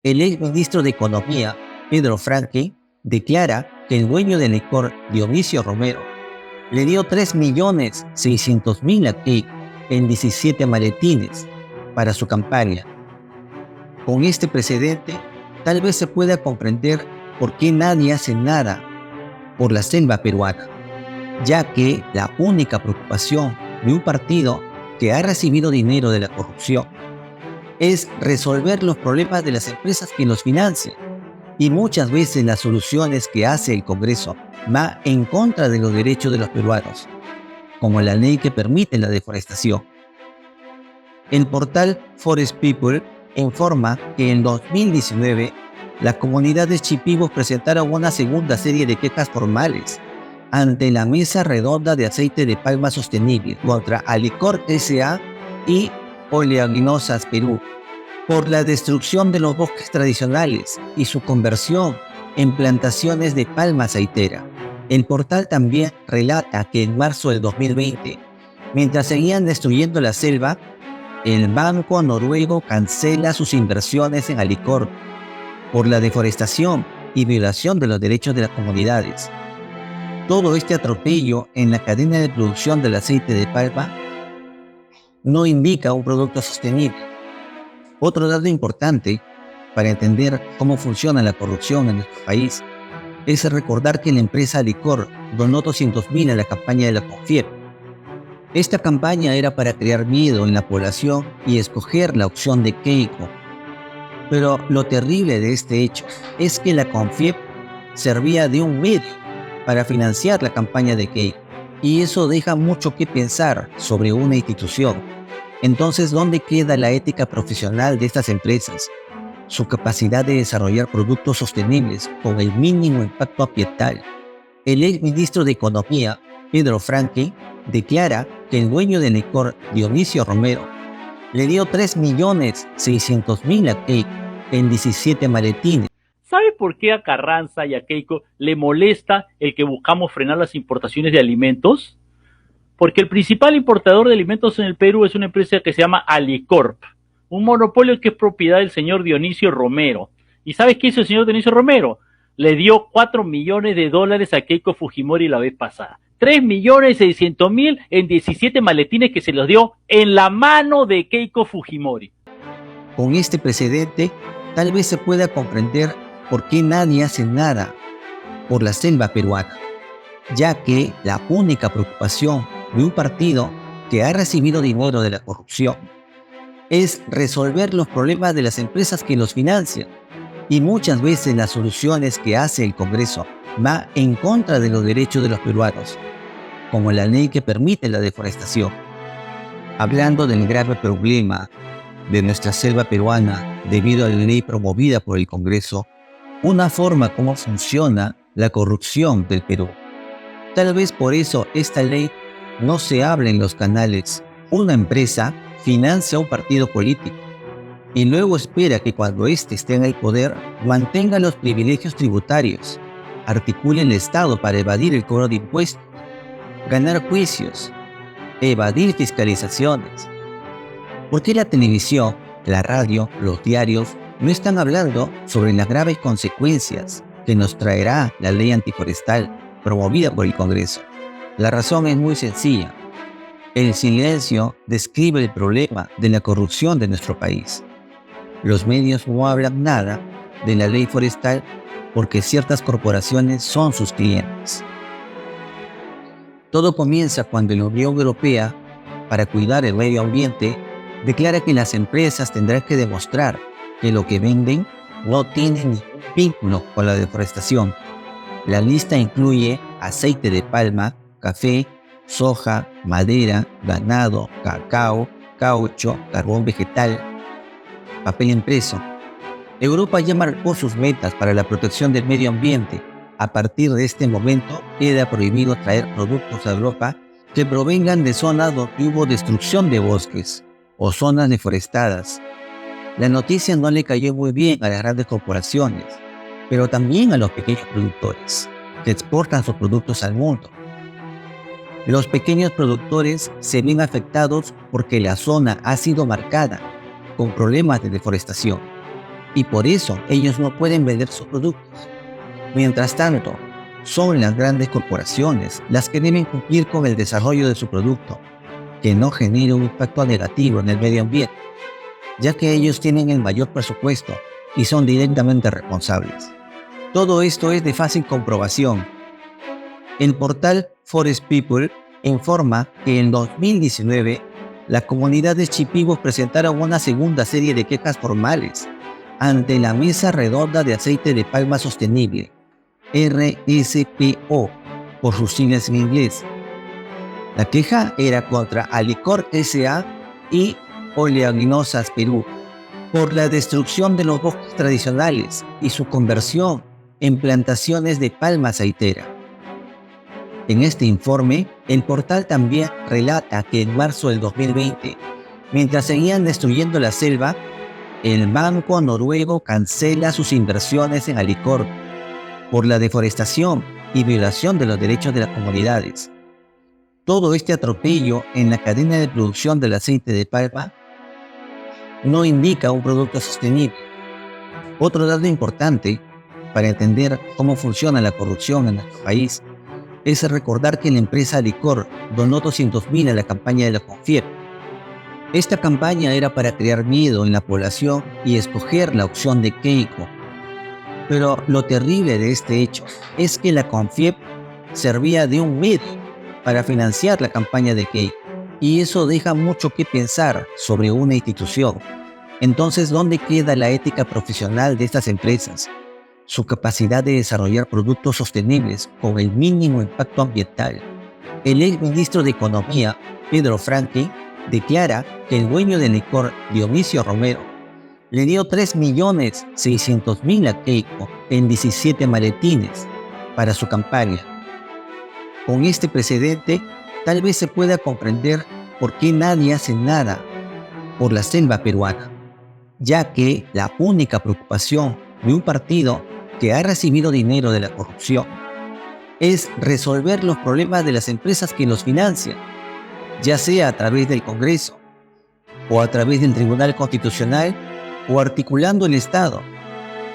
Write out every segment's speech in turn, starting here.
El ex ministro de Economía, Pedro Franque, declara que el dueño del licor, Dionisio Romero, le dio 3.600.000 a Keiko en 17 maletines para su campaña. Con este precedente, tal vez se pueda comprender por qué nadie hace nada por la selva peruana, ya que la única preocupación de un partido que ha recibido dinero de la corrupción es resolver los problemas de las empresas que los financian. Y muchas veces las soluciones que hace el Congreso va en contra de los derechos de los peruanos, como la ley que permite la deforestación. El portal Forest People informa que en 2019 las comunidades chipivos presentaron una segunda serie de quejas formales ante la Mesa Redonda de Aceite de Palma Sostenible contra Alicor S.A. y Oleaginosas Perú por la destrucción de los bosques tradicionales y su conversión en plantaciones de palma aceitera. El portal también relata que en marzo del 2020, mientras seguían destruyendo la selva, el banco noruego cancela sus inversiones en Alicor por la deforestación y violación de los derechos de las comunidades. Todo este atropello en la cadena de producción del aceite de palma no indica un producto sostenible. Otro dato importante para entender cómo funciona la corrupción en nuestro país es recordar que la empresa Alicor donó 200.000 a la campaña de la CONFIEP. Esta campaña era para crear miedo en la población y escoger la opción de Keiko. Pero lo terrible de este hecho es que la CONFIEP servía de un medio para financiar la campaña de Keiko. Y eso deja mucho que pensar sobre una institución. Entonces, ¿dónde queda la ética profesional de estas empresas? Su capacidad de desarrollar productos sostenibles con el mínimo impacto ambiental. El ex ministro de Economía, Pedro Franque, declara que el dueño del licor, Dionisio Romero, le dio 3.600.000 a Keiko en 17 maletines. ¿Sabe por qué a Carranza y a Keiko le molesta el que buscamos frenar las importaciones de alimentos? Porque el principal importador de alimentos en el Perú es una empresa que se llama Alicorp, un monopolio que es propiedad del señor Dionisio Romero. ¿Y sabes qué hizo el señor Dionisio Romero? Le dio $4 millones a Keiko Fujimori la vez pasada. 3.600.000 en 17 maletines que se los dio en la mano de Keiko Fujimori. Con este precedente, tal vez se pueda comprender por qué nadie hace nada por la selva peruana, ya que la única preocupación de un partido que ha recibido dinero de la corrupción es resolver los problemas de las empresas que los financian. Y muchas veces las soluciones que hace el Congreso va en contra de los derechos de los peruanos, como la ley que permite la deforestación. Hablando del grave problema de nuestra selva peruana debido a la ley promovida por el Congreso, una forma como funciona la corrupción del Perú. Tal vez por eso esta ley no se habla en los canales. Una empresa financia a un partido político y luego espera que cuando éste esté en el poder mantenga los privilegios tributarios, articule el Estado para evadir el cobro de impuestos, ganar juicios, evadir fiscalizaciones. ¿Por qué la televisión, la radio, los diarios no están hablando sobre las graves consecuencias que nos traerá la ley antiforestal promovida por el Congreso? La razón es muy sencilla. El silencio describe el problema de la corrupción de nuestro país. Los medios no hablan nada de la ley forestal porque ciertas corporaciones son sus clientes. Todo comienza cuando la Unión Europea, para cuidar el medio ambiente, declara que las empresas tendrán que demostrar que lo que venden no tiene ningún vínculo con la deforestación. La lista incluye aceite de palma, café, soja, madera, ganado, cacao, caucho, carbón vegetal, papel impreso. Europa ya marcó sus metas para la protección del medio ambiente. A partir de este momento queda prohibido traer productos a Europa que provengan de zonas donde hubo destrucción de bosques o zonas deforestadas. La noticia no le cayó muy bien a las grandes corporaciones, pero también a los pequeños productores que exportan sus productos al mundo. Los pequeños productores se ven afectados porque la zona ha sido marcada con problemas de deforestación. y por eso ellos no pueden vender sus productos. Mientras tanto, son las grandes corporaciones las que deben cumplir con el desarrollo de su producto, que no genere un impacto negativo en el medio ambiente, ya que ellos tienen el mayor presupuesto y son directamente responsables. Todo esto es de fácil comprobación. El portal Forest People informa que en 2019 las comunidades chipivos presentaron una segunda serie de quejas formales ante la Mesa Redonda de Aceite de Palma Sostenible, RSPO, por sus siglas en inglés. La queja era contra Alicorp S.A. y Oleaginosas Perú por la destrucción de los bosques tradicionales y su conversión en plantaciones de palma aceitera. En este informe, el portal también relata que en marzo del 2020, mientras seguían destruyendo la selva, el banco noruego cancela sus inversiones en Alicorp por la deforestación y violación de los derechos de las comunidades. Todo este atropello en la cadena de producción del aceite de palma no indica un producto sostenible. Otro dato importante para entender cómo funciona la corrupción en nuestro país es recordar que la empresa Alicorp donó 200.000 a la campaña de la CONFIEP. Esta campaña era para crear miedo en la población y escoger la opción de Keiko. Pero lo terrible de este hecho es que la CONFIEP servía de un medio para financiar la campaña de Keiko. Y eso deja mucho que pensar sobre una institución. Entonces, ¿dónde queda la ética profesional de estas empresas? Su capacidad de desarrollar productos sostenibles con el mínimo impacto ambiental. El ex ministro de Economía, Pedro Franque, declara que el dueño de Alicorp, Dionisio Romero, le dio 3.600.000 a Keiko en 17 maletines para su campaña. Con este precedente, tal vez se pueda comprender por qué nadie hace nada por la selva peruana, ya que la única preocupación de un partido que ha recibido dinero de la corrupción es resolver los problemas de las empresas que los financian, ya sea a través del Congreso, o a través del Tribunal Constitucional, o articulando el Estado.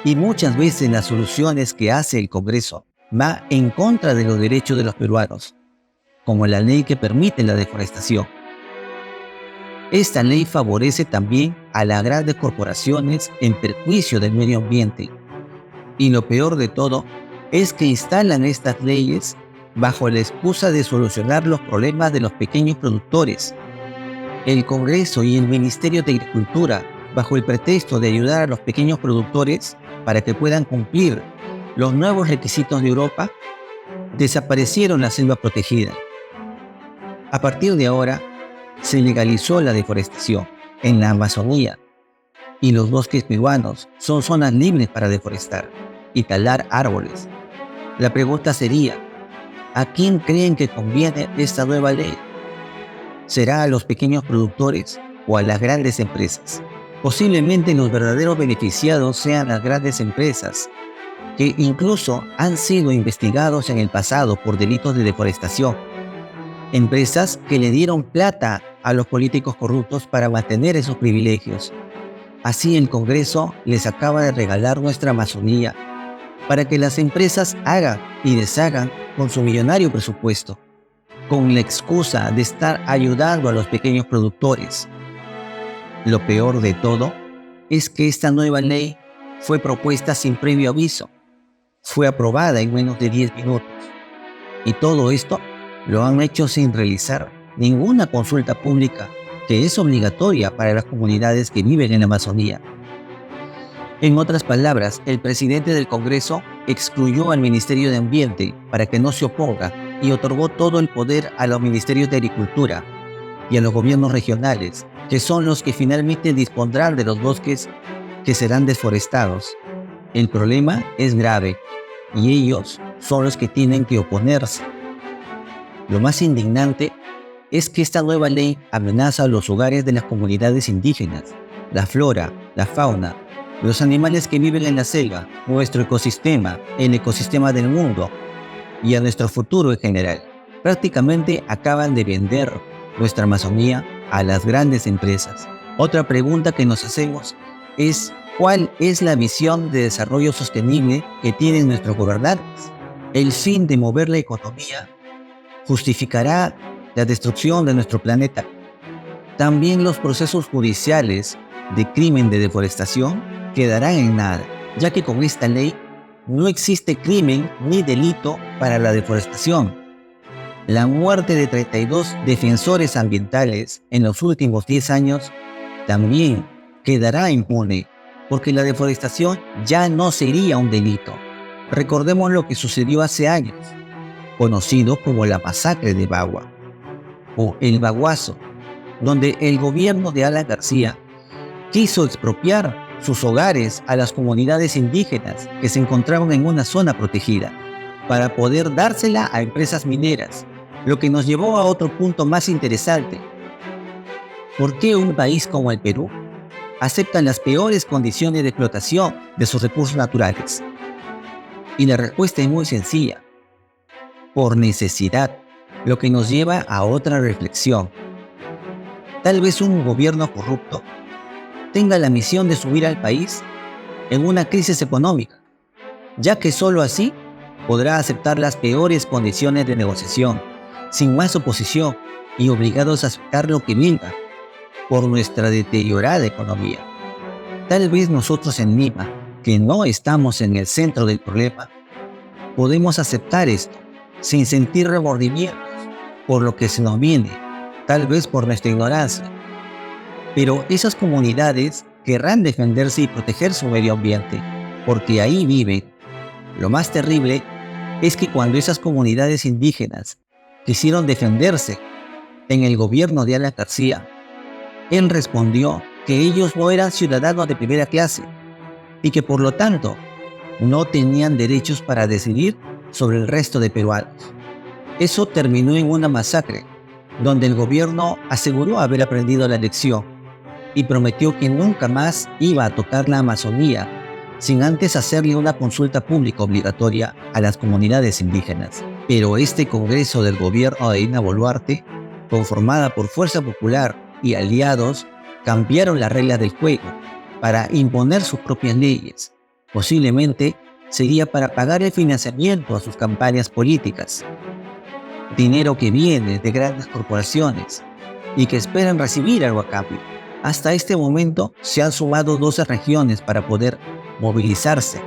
Y muchas veces las soluciones que hace el Congreso va en contra de los derechos de los peruanos, como la ley que permite la deforestación. Esta ley favorece también a las grandes corporaciones en perjuicio del medio ambiente. Y lo peor de todo es que instalan estas leyes bajo la excusa de solucionar los problemas de los pequeños productores. El Congreso y el Ministerio de Agricultura, bajo el pretexto de ayudar a los pequeños productores para que puedan cumplir los nuevos requisitos de Europa, desaparecieron la selva protegida. A partir de ahora, se legalizó la deforestación en la Amazonía y los bosques peruanos son zonas libres para deforestar y talar árboles. La pregunta sería, ¿a quién creen que conviene esta nueva ley? ¿Será a los pequeños productores o a las grandes empresas? Posiblemente los verdaderos beneficiados sean las grandes empresas, que incluso han sido investigados en el pasado por delitos de deforestación. Empresas que le dieron plata a los políticos corruptos para mantener esos privilegios. Así el Congreso les acaba de regalar nuestra Amazonía para que las empresas hagan y deshagan con su millonario presupuesto, con la excusa de estar ayudando a los pequeños productores. Lo peor de todo es que esta nueva ley fue propuesta sin previo aviso, fue aprobada en menos de 10 minutos. Y todo esto lo han hecho sin realizar ninguna consulta pública que es obligatoria para las comunidades que viven en la Amazonía. En otras palabras, el presidente del Congreso excluyó al Ministerio de Ambiente para que no se oponga y otorgó todo el poder a los ministerios de Agricultura y a los gobiernos regionales, que son los que finalmente dispondrán de los bosques que serán deforestados. El problema es grave y ellos son los que tienen que oponerse. Lo más indignante es que esta nueva ley amenaza los hogares de las comunidades indígenas, la flora, la fauna, los animales que viven en la selva, nuestro ecosistema, el ecosistema del mundo y a nuestro futuro en general. Prácticamente acaban de vender nuestra Amazonía a las grandes empresas. Otra pregunta que nos hacemos es cuál es la visión de desarrollo sostenible que tienen nuestros gobernantes. El fin de mover la economía justificará la destrucción de nuestro planeta. También los procesos judiciales de crimen de deforestación quedarán en nada, ya que con esta ley no existe crimen ni delito para la deforestación. La muerte de 32 defensores ambientales en los últimos 10 años también quedará impune, porque la deforestación ya no sería un delito. Recordemos lo que sucedió hace años, conocido como la masacre de Bagua o el Baguazo, donde el gobierno de Alan García quiso expropiar sus hogares a las comunidades indígenas que se encontraban en una zona protegida para poder dársela a empresas mineras, lo que nos llevó a otro punto más interesante. ¿Por qué un país como el Perú acepta las peores condiciones de explotación de sus recursos naturales? Y la respuesta es muy sencilla: por necesidad, lo que nos lleva a otra reflexión. Tal vez un gobierno corrupto tenga la misión de subir al país en una crisis económica, ya que solo así podrá aceptar las peores condiciones de negociación, sin más oposición y obligados a aceptar lo que venga por nuestra deteriorada economía. Tal vez nosotros en Lima, que no estamos en el centro del problema, podemos aceptar esto sin sentir remordimientos por lo que se nos viene, tal vez por nuestra ignorancia. Pero esas comunidades querrán defenderse y proteger su medio ambiente, porque ahí viven. Lo más terrible es que cuando esas comunidades indígenas quisieron defenderse en el gobierno de Alan García, él respondió que ellos no eran ciudadanos de primera clase y que por lo tanto no tenían derechos para decidir sobre el resto de peruanos. Eso terminó en una masacre, donde el gobierno aseguró haber aprendido la lección y prometió que nunca más iba a tocar la Amazonía sin antes hacerle una consulta pública obligatoria a las comunidades indígenas. Pero este Congreso del gobierno de Dina Boluarte, conformada por Fuerza Popular y aliados, cambiaron las reglas del juego para imponer sus propias leyes. Posiblemente sería para pagar el financiamiento a sus campañas políticas. Dinero que viene de grandes corporaciones y que esperan recibir algo a cambio. Hasta este momento se han sumado 12 regiones para poder movilizarse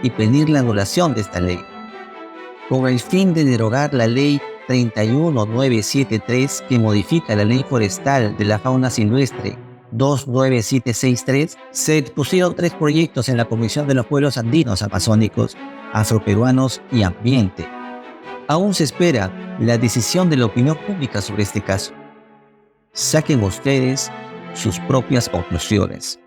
y pedir la anulación de esta ley, con el fin de derogar la ley 31973 que modifica la ley forestal de la fauna silvestre 29763. Se expusieron 3 proyectos en la Comisión de los Pueblos Andinos Amazónicos, Afroperuanos y Ambiente. Aún se espera la decisión de la opinión pública sobre este caso. Saquen ustedes sus propias conclusiones.